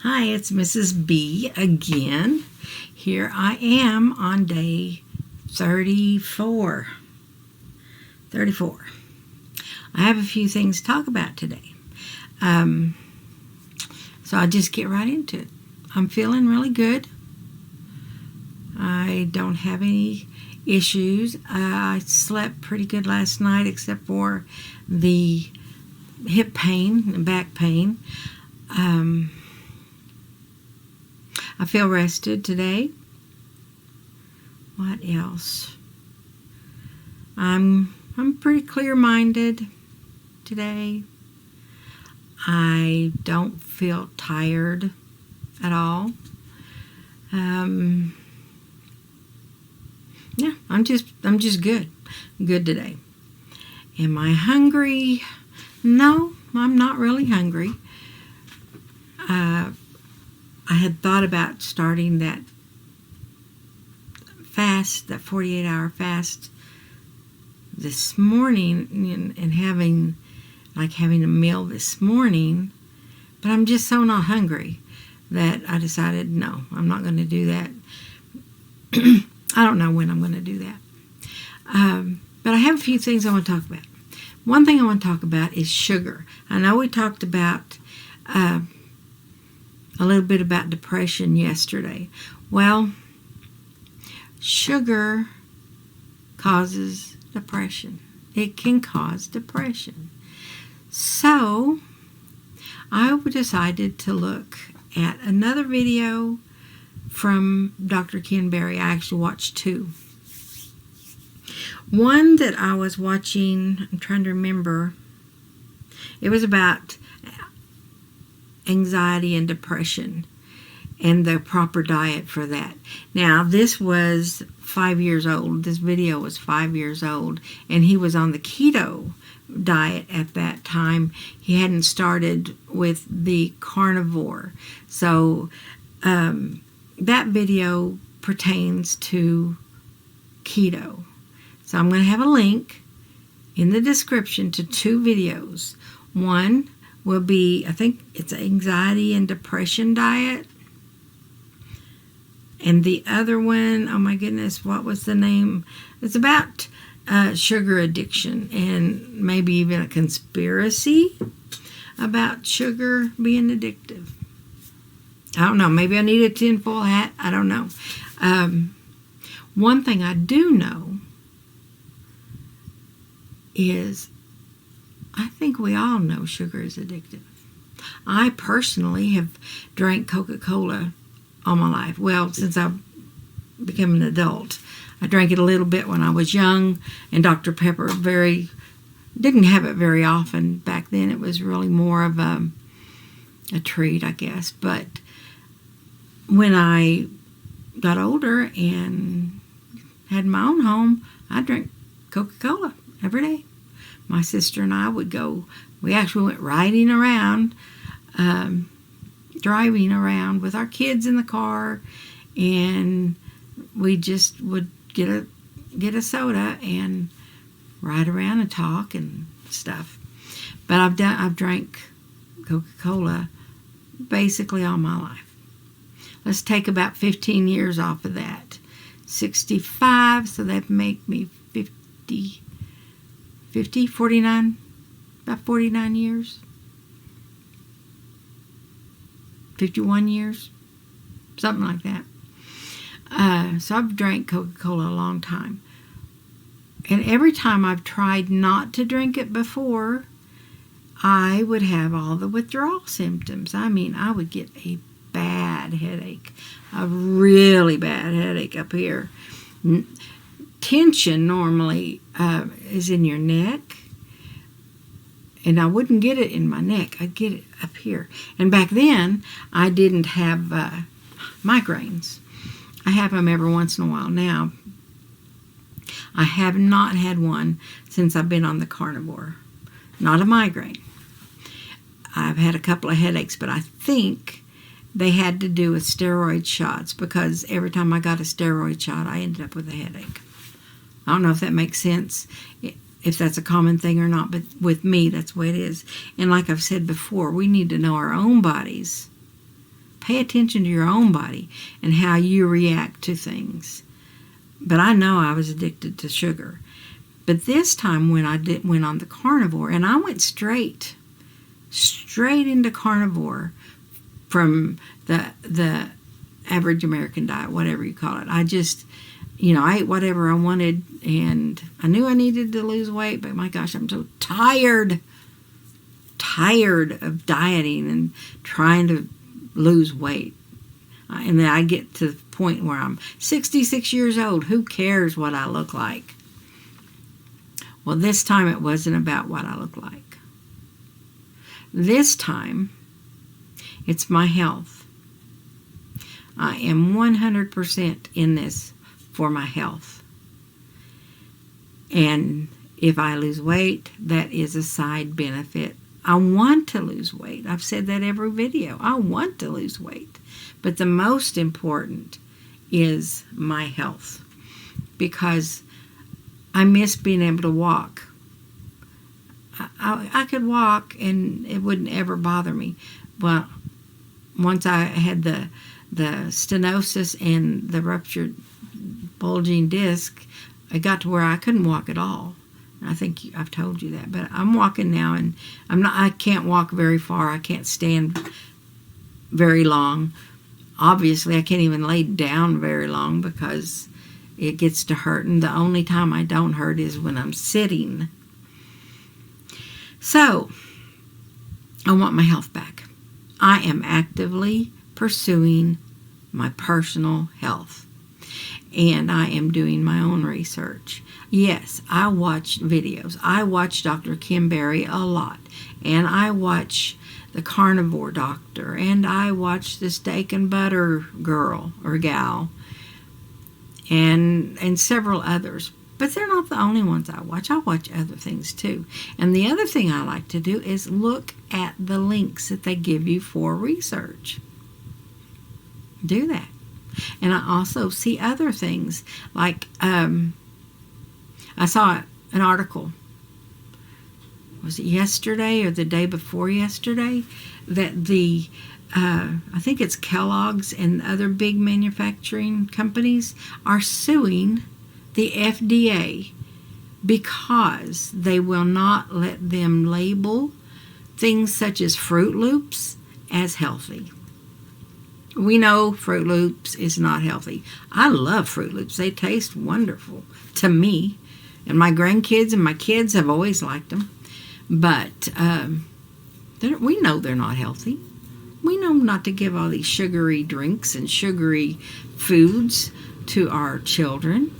Hi, it's Mrs. B again. Here I am on day 34. I have a few things to talk about today. So I'll just get right into it. I'm feeling really good. I don't have any issues. I slept pretty good last night except for the hip pain and back pain. I feel rested today. What else? I'm pretty clear-minded today. I don't feel tired at all. Yeah, I'm just good. Good today. Am I hungry? No, I'm not really hungry. I had thought about starting that fast, that 48-hour fast this morning and having a meal this morning, but I'm just so not hungry that I decided, no, I'm not going to do that. I don't know when I'm going to do that. But I have a few things I want to talk about. One thing I want to talk about is sugar. I know we talked about a little bit about depression yesterday. Well, sugar causes depression. It can cause depression. So, I decided to look at another video from Dr. Ken Berry. I actually watched two. One that I was watching, I'm trying to remember, it was about anxiety and depression and the proper diet for that. Now, this was 5 years old. This video was 5 years old, and he was on the keto diet at that time. He hadn't started with the carnivore. So that video pertains to keto. So I'm going to have a link in the description to two videos. One will be, I think it's anxiety and depression diet. And the other one, oh my goodness, what was the name? It's about sugar addiction and maybe even a conspiracy about sugar being addictive. I don't know. Maybe I need a tinfoil hat. I don't know. One thing I do know is I think we all know sugar is addictive. I personally have drank Coca-Cola all my life. Well, since I've become an adult. I drank it a little bit when I was young, and Dr. Pepper didn't have it very often. Back then it was really more of a treat, I guess. But when I got older and had my own home, I drank Coca-Cola every day. My sister and I would go, we actually went riding around, driving around with our kids in the car, and we just would get a soda and ride around and talk and stuff. But I've drank Coca-Cola basically all my life. Let's take about 15 years off of that. 65, so that make me 49, about 49 years. 51 years, something like that. So I've drank Coca-Cola a long time. And every time I've tried not to drink it before, I would have all the withdrawal symptoms. I mean, I would get a bad headache, a really bad headache up here. Tension normally is in your neck, and I wouldn't get it in my neck. I'd get it up here. And back then, I didn't have migraines. I have them every once in a while now. I have not had one since I've been on the carnivore. Not a migraine. I've had a couple of headaches, but I think they had to do with steroid shots, because every time I got a steroid shot, I ended up with a headache. I don't know if that makes sense, if that's a common thing or not, but with me, that's the way it is. And like I've said before, we need to know our own bodies pay attention to your own body and how you react to things. But I know I was addicted to sugar. But this time when I went on the carnivore, and I went straight into carnivore from the average American diet, whatever you call it. I just, I ate whatever I wanted, and I knew I needed to lose weight, but my gosh, I'm so tired of dieting and trying to lose weight. And then I get to the point where I'm 66 years old. Who cares what I look like? Well, this time it wasn't about what I look like. This time, it's my health. I am 100% in this for my health. And if I lose weight, that is a side benefit. I want to lose weight. I've said that every video. I want to lose weight. But the most important is my health, because I miss being able to walk. I could walk and it wouldn't ever bother me. Well, once I had the stenosis and the ruptured bulging disc, I got to where I couldn't walk at all. I think I've told you that, but I'm walking now, and I can't walk very far. I can't stand very long. Obviously, I can't even lay down very long because it gets to hurting. The only time I don't hurt is when I'm sitting. So, I want my health back. I am actively pursuing my personal health, and I am doing my own research. Yes, I watch videos. I watch Dr. Kim Berry a lot, and I watch the Carnivore Doctor, and I watch the Steak and Butter girl or gal, and several others. But they're not the only ones I watch. I watch other things too. And the other thing I like to do is look at the links that they give you for research. Do that. And I also see other things, like I saw an article, was it yesterday or the day before yesterday, that I think it's Kellogg's and other big manufacturing companies are suing the FDA because they will not let them label things such as Fruit Loops as healthy. We know Fruit Loops is not healthy. I love Fruit Loops. They taste wonderful to me. And my grandkids and my kids have always liked them. But we know they're not healthy. We know not to give all these sugary drinks and sugary foods to our children.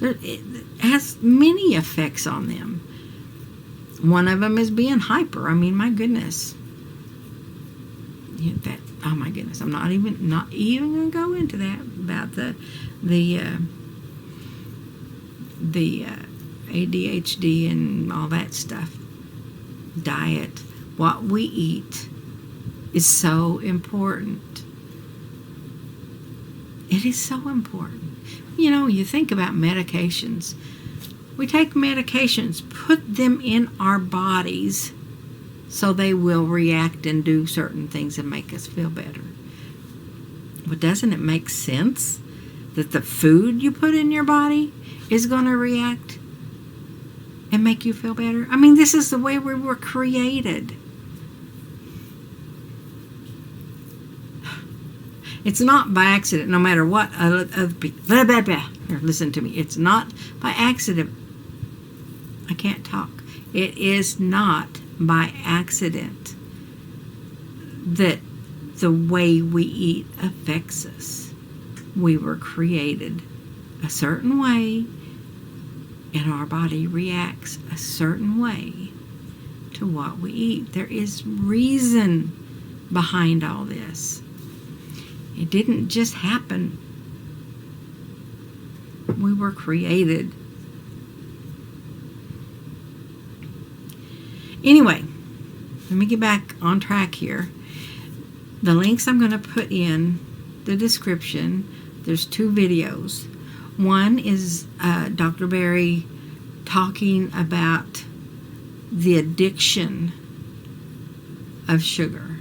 It has many effects on them. One of them is being hyper. I mean, my goodness. Oh my goodness, I'm not even going to go into that about the ADHD and all that stuff. Diet, what we eat is so important. It is so important. You think about medications. We take medications, put them in our bodies so they will react and do certain things and make us feel better. But doesn't it make sense that the food you put in your body is going to react and make you feel better? I mean, this is the way we were created. It's not by accident, no matter what other people... Here, listen to me. It's not by accident. I can't talk. It is not by accident that the way we eat affects us. We were created a certain way, and our body reacts a certain way to what we eat. There is reason behind all this. It didn't just happen. We were created. Anyway, let me get back on track here. The links I'm going to put in the description. There's 2 videos. One is Dr. Berry talking about the addiction of sugar.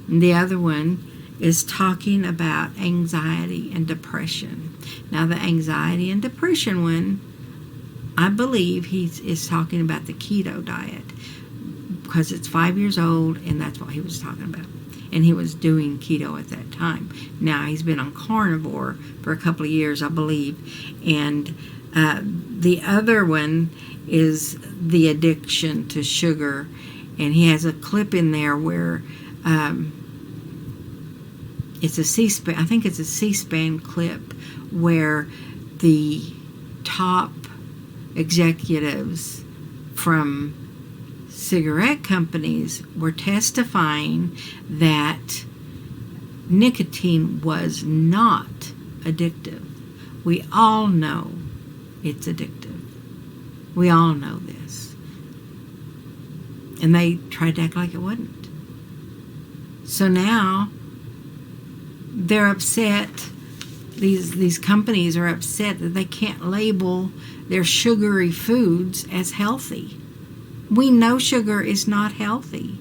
And the other one is talking about anxiety and depression. Now, the anxiety and depression one, I believe he is talking about the keto diet because it's 5 years old, and that's what he was talking about. And he was doing keto at that time. Now, he's been on carnivore for a couple of years, I believe. And the other one is the addiction to sugar. And he has a clip in there where it's a C-SPAN, I think it's a C-SPAN clip where the top executives from cigarette companies were testifying that nicotine was not addictive. We all know it's addictive. We all know this. And they tried to act like it wasn't. So now they're upset. These companies are upset that they can't label their sugary foods as healthy. We know sugar is not healthy.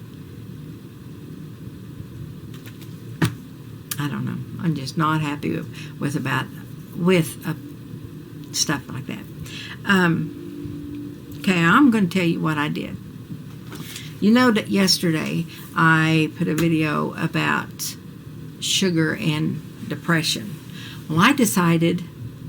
I don't know. I'm just not happy with stuff like that. Okay, I'm going to tell you what I did. You know that yesterday I put a video about sugar and depression. Well, I decided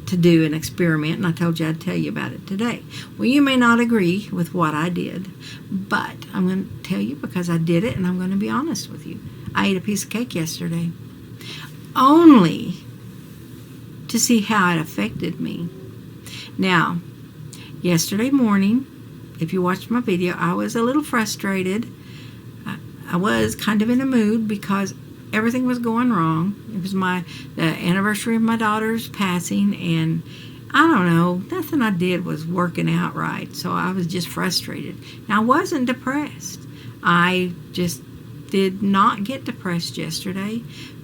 to do an experiment, and I told you I'd tell you about it today. Well, you may not agree with what I did, but I'm going to tell you because I did it, and I'm going to be honest with you. I ate a piece of cake yesterday, only to see how it affected me. Now, yesterday morning, if you watched my video, I was a little frustrated. I was kind of in a mood because everything was going wrong. It was the anniversary of my daughter's passing, and I don't know, nothing I did was working out right, so I was just frustrated. Now, I wasn't depressed. I just did not get depressed yesterday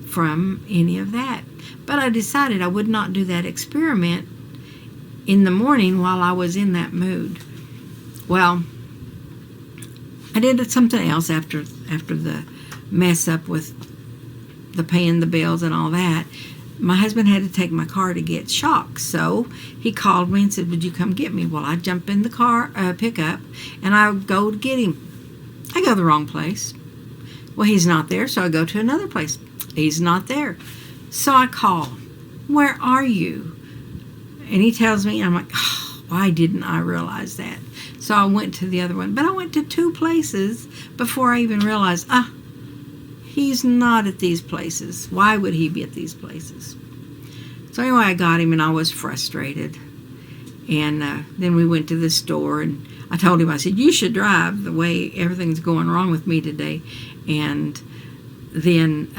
from any of that. But I decided I would not do that experiment in the morning while I was in that mood. Well, I did something else after the mess up with the paying the bills and all that. My husband had to take my car to get shocks, so he called me and said, would you come get me? Well, I jump in the car pickup, and I go to get him. I go to the wrong place. Well, he's not there, so I go to another place. He's not there. So I call, where are you? And he tells me, and I'm like, oh, why didn't I realize that? So I went to the other one. But I went to 2 places before I even realized, he's not at these places. Why would he be at these places? So anyway, I got him, and I was frustrated. And then we went to the store, and I told him, I said, you should drive the way everything's going wrong with me today. And then,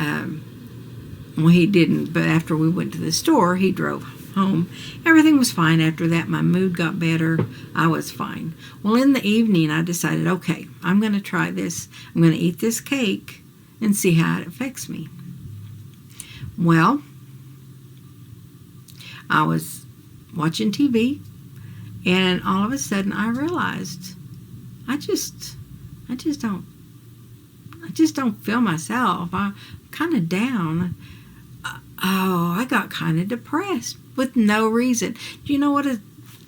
well, he didn't. But after we went to the store, he drove home. Everything was fine after that. My mood got better. I was fine. Well, in the evening, I decided, okay, I'm going to try this. I'm going to eat this cake and see how it affects me. Well, I was watching TV, and all of a sudden I realized I just don't feel myself. I'm kind of down. I got kind of depressed with no reason. Do you know what?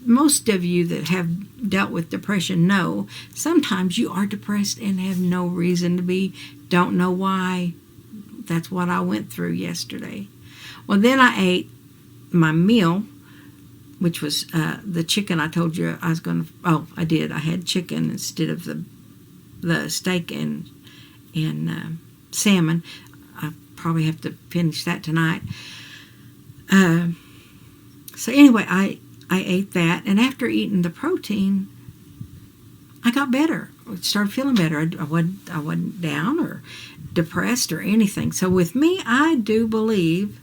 Most of you that have dealt with depression know sometimes you are depressed and have no reason to be, don't know why. That's what I went through yesterday. Well, then I ate my meal, which was the chicken I told you I was going to, I did. I had chicken instead of the steak and salmon. I probably have to finish that tonight. So anyway, I ate that, and after eating the protein, I got better. I started feeling better. I wasn't down or depressed or anything. So with me, I do believe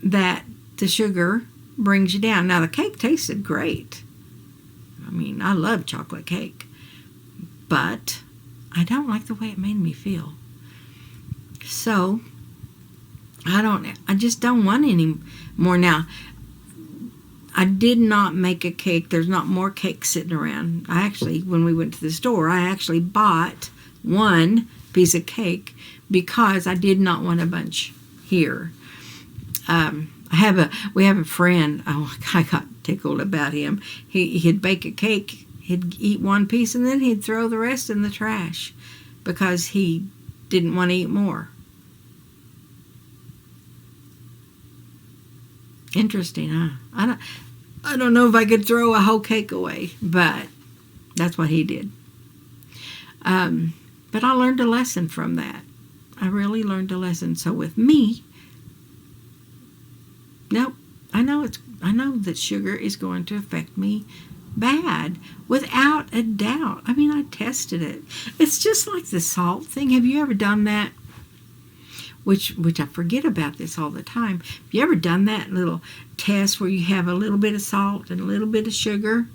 that the sugar brings you down. Now, the cake tasted great. I mean, I love chocolate cake, but I don't like the way it made me feel. So I just don't want any more. Now, I did not make a cake. There's not more cake sitting around. When we went to the store, I actually bought one piece of cake because I did not want a bunch here. We have a friend. Oh, I got tickled about him. He'd bake a cake. He'd eat one piece and then he'd throw the rest in the trash because he didn't want to eat more. Interesting, huh? I don't know if I could throw a whole cake away, but that's what he did. But I learned a lesson from that. I really learned a lesson. So with me, nope, I know that sugar is going to affect me bad, without a doubt. I mean, I tested it. It's just like the salt thing. Have you ever done that? Which I forget about this all the time. Have you ever done that little test where you have a little bit of salt and a little bit of sugar,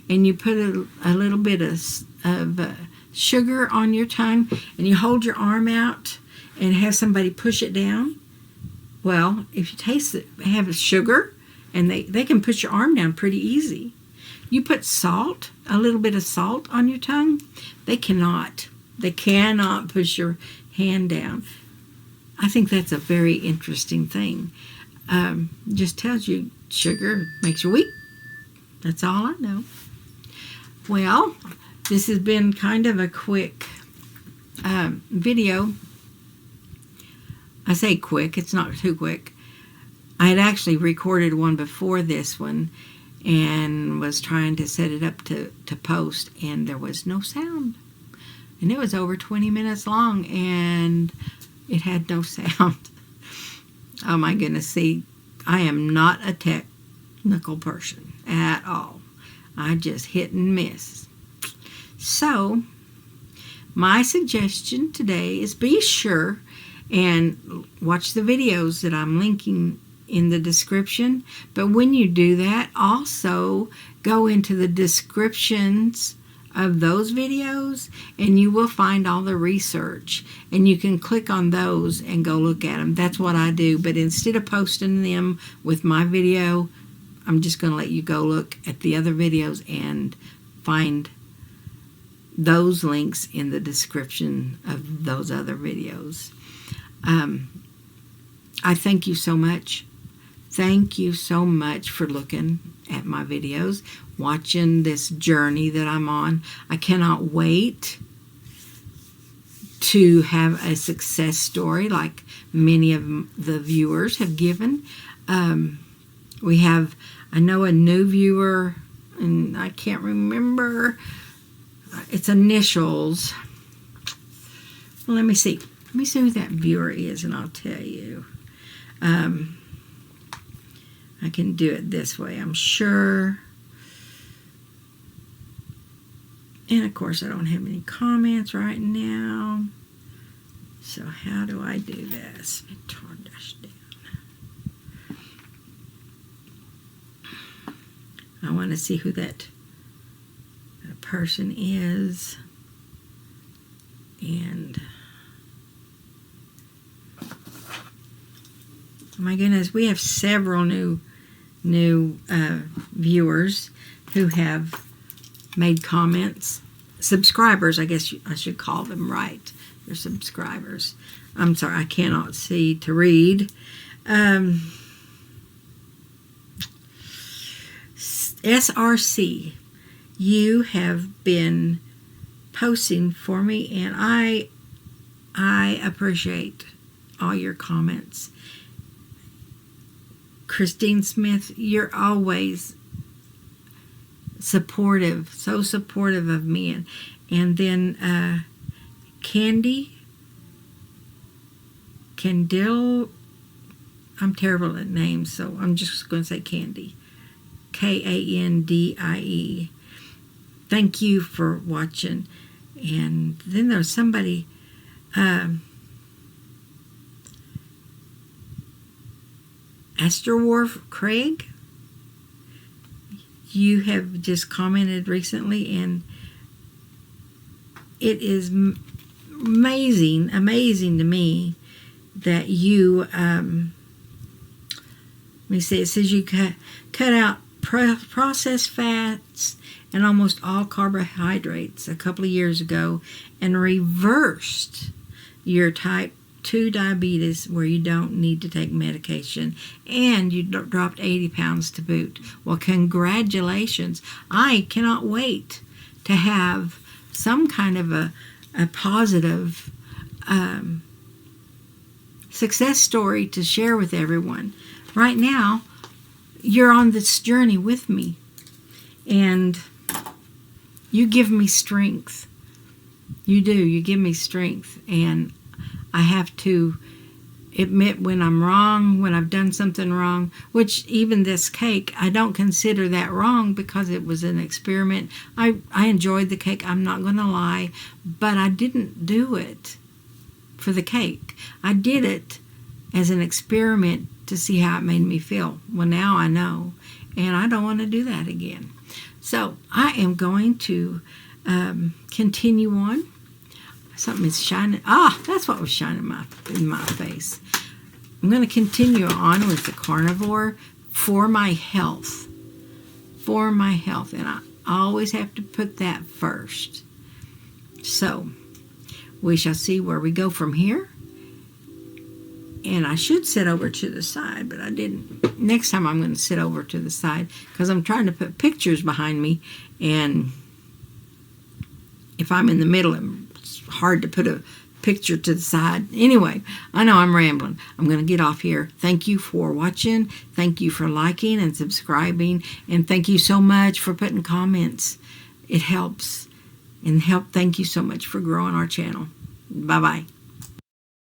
and you put a little bit of sugar on your tongue, and you hold your arm out and have somebody push it down? Well, if you taste it, have a sugar, and they can push your arm down pretty easy. You put salt, a little bit of salt on your tongue, they cannot push your hand down. I think that's a very interesting thing. Just tells you sugar makes you weak. That's all I know. Well, this has been kind of a quick video. I say quick, it's not too quick. I had actually recorded one before this one and was trying to set it up to post, and there was no sound. And it was over 20 minutes long, and it had no sound. Oh my goodness, see, I am not a technical person at all. I just hit and miss. So, my suggestion today is be sure and watch the videos that I'm linking in the description. But when you do that, also go into the descriptions of those videos and you will find all the research, and you can click on those and go look at them. That's what I do. But instead of posting them with my video, I'm just going to let you go look at the other videos and find those links in the description of those other videos. I thank you so much. Thank you so much for looking at my videos, watching this journey that I'm on. I cannot wait to have a success story like many of the viewers have given. We have, I know, a new viewer, and I can't remember its initials. Well, let me see. Let me see who that viewer is, and I'll tell you. I can do it this way, I'm sure. And of course, I don't have any comments right now. So how do I do this? Turn this down. I want to see who that person is. And oh my goodness, we have several new viewers who have made comments. Subscribers, I guess I should call them, right. They're subscribers. I'm sorry, I cannot see to read. SRC, you have been posting for me, and I appreciate all your comments. Christine Smith, you're always supportive, so supportive of me. And then Candil, I'm terrible at names, so I'm just going to say Candy. Kandie. Thank you for watching. And then there's somebody, Astorwolf Craig, you have just commented recently, and it is amazing to me that you, let me see, it says you cut out processed fats and almost all carbohydrates a couple of years ago and reversed your type 2 diabetes where you don't need to take medication, and you dropped 80 pounds to boot. Well, congratulations. I cannot wait to have some kind of a positive success story to share with everyone. Right now, you're on this journey with me, and you give me strength. You do. You give me strength, and I have to admit when I'm wrong, when I've done something wrong, which even this cake, I don't consider that wrong because it was an experiment. I enjoyed the cake, I'm not going to lie, but I didn't do it for the cake. I did it as an experiment to see how it made me feel. Well, now I know, and I don't want to do that again. So I am going to continue on. Something is shining. That's what was shining in my face. I'm going to continue on with the Carnivore for my health. For my health. And I always have to put that first. So, we shall see where we go from here. And I should sit over to the side, but I didn't. Next time I'm going to sit over to the side because I'm trying to put pictures behind me. And if I'm in the middle, it's hard to put a picture to the side. Anyway, I know I'm rambling. I'm going to get off here. Thank you for watching. Thank you for liking and subscribing. And thank you so much for putting comments. It helps. And thank you so much for growing our channel. Bye-bye.